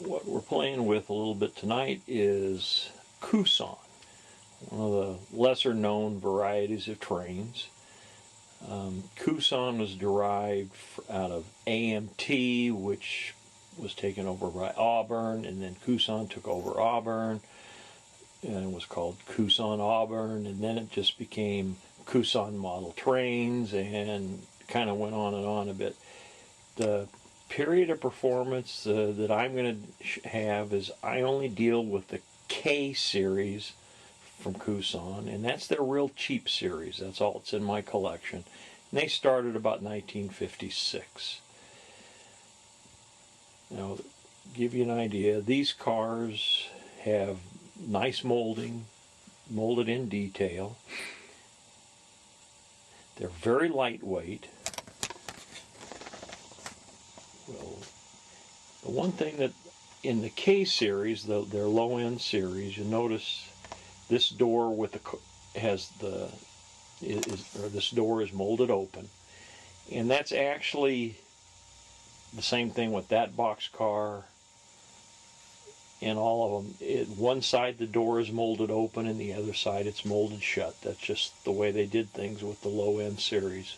What we're playing with a little bit tonight is Kusan, one of the lesser known varieties of trains. Kusan was derived out of AMT, which was taken over by Auburn, and then Kusan took over Auburn, and it was called Kusan Auburn, and then it just became Kusan Model Trains, and kind of went on and on a bit. The period of performance that I'm going to have is I only deal with the K series from Kusan, and that's their real cheap series. That's all that's in my collection. And they started about 1956. Now, give you an idea, these cars have nice molding, molded in detail. They're very lightweight. Well, the one thing that in the K series, their low-end series, you notice this door with the this door is molded open, and that's actually the same thing with that box car and all of them. One side the door is molded open, and the other side it's molded shut. That's just the way they did things with the low-end series.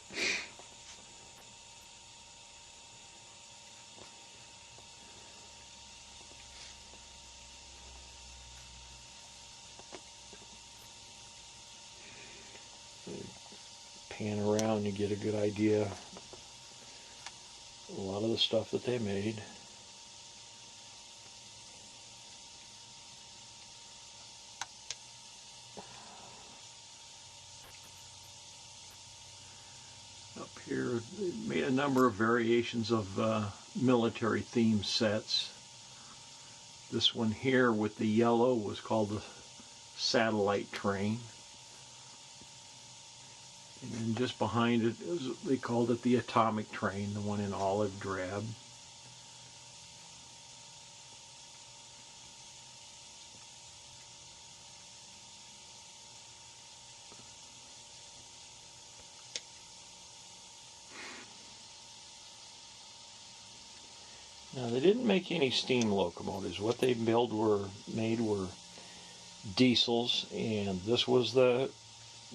Pan around, you get a good idea a lot of the stuff that they made. Up here, they made a number of variations of military theme sets. This one here with the yellow was called the satellite train. And then just behind it, they called it the atomic train, the one in olive drab. Now, they didn't make any steam locomotives. What they made were diesels, and this was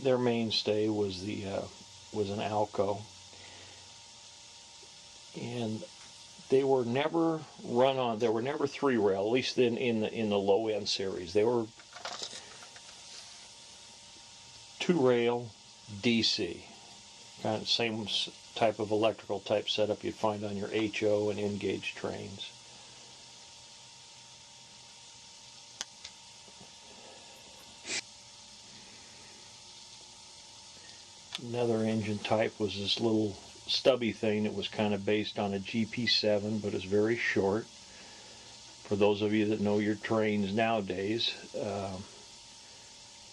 their mainstay was an Alco, and they were never run on. They were never 3-rail, at least in the low end series. They were 2-rail DC, kind of same type of electrical type setup you'd find on your HO and N-gauge trains. Another engine type was this little stubby thing that was kind of based on a GP7, but is very short. For those of you that know your trains nowadays,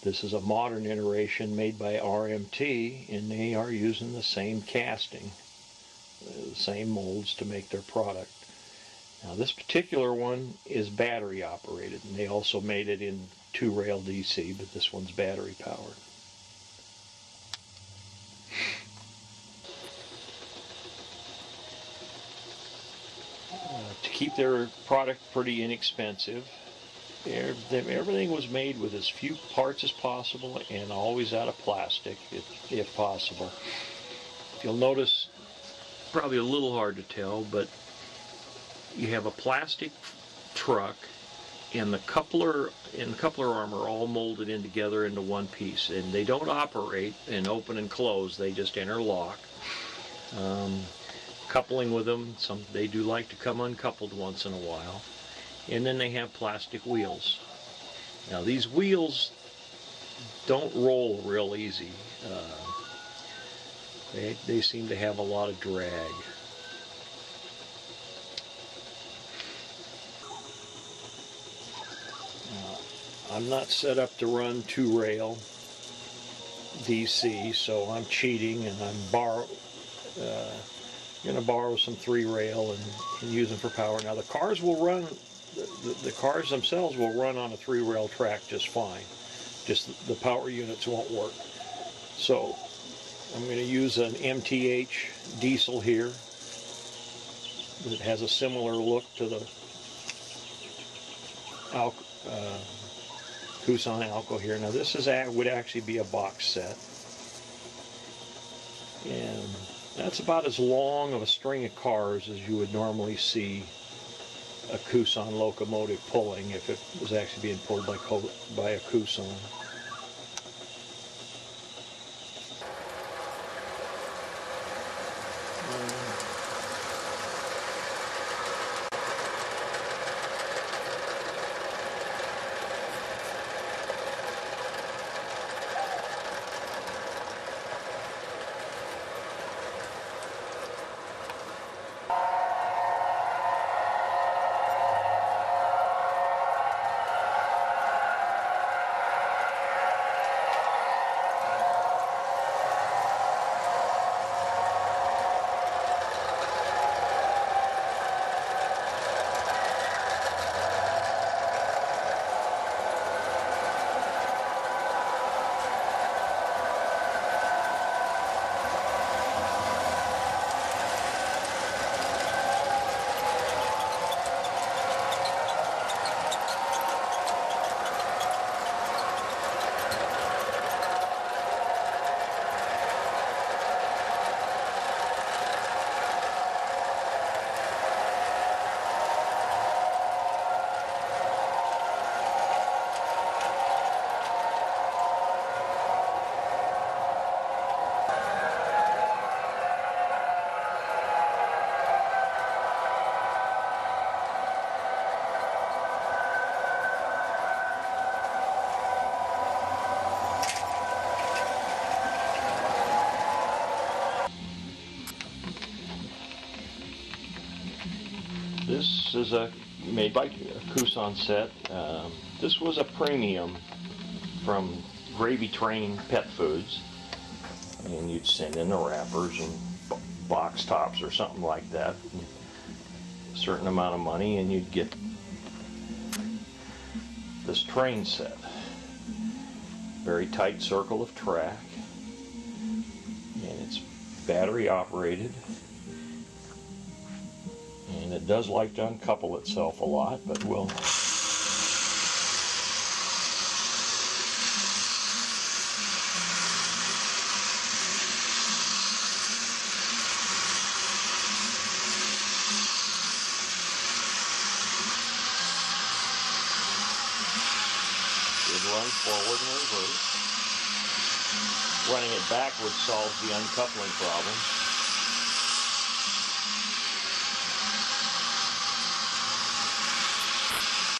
this is a modern iteration made by RMT, and they are using the same casting, the same molds to make their product. Now, this particular one is battery operated, and they also made it in 2-rail DC, but this one's battery powered. To keep their product pretty inexpensive, everything was made with as few parts as possible and always out of plastic if possible. You'll notice, probably a little hard to tell, but you have a plastic truck and the coupler and the coupler arm are all molded in together into one piece, and they don't operate and open and close, they just interlock. Coupling with them, they do like to come uncoupled once in a while. And then they have plastic wheels. Now, these wheels don't roll real easy. They seem to have a lot of drag. I'm not set up to run 2-rail DC, so I'm cheating, and I'm going to borrow some 3-rail and use them for power. Now, the cars will run. The cars themselves will run on a 3-rail track just fine. Just the power units won't work. So I'm going to use an MTH diesel here that has a similar look to the Kusan Alco here. Now this would actually be a box set, and that's about as long of a string of cars as you would normally see a Kusan locomotive pulling if it was actually being pulled by a Kusan. This is made by Kusan set. This was a premium from Gravy Train Pet Foods, and you'd send in the wrappers and box tops or something like that, a certain amount of money, and you'd get this train set. Very tight circle of track, and it's battery operated. And it does like to uncouple itself a lot, but will. It runs forward and reverse. Running it backwards solves the uncoupling problem.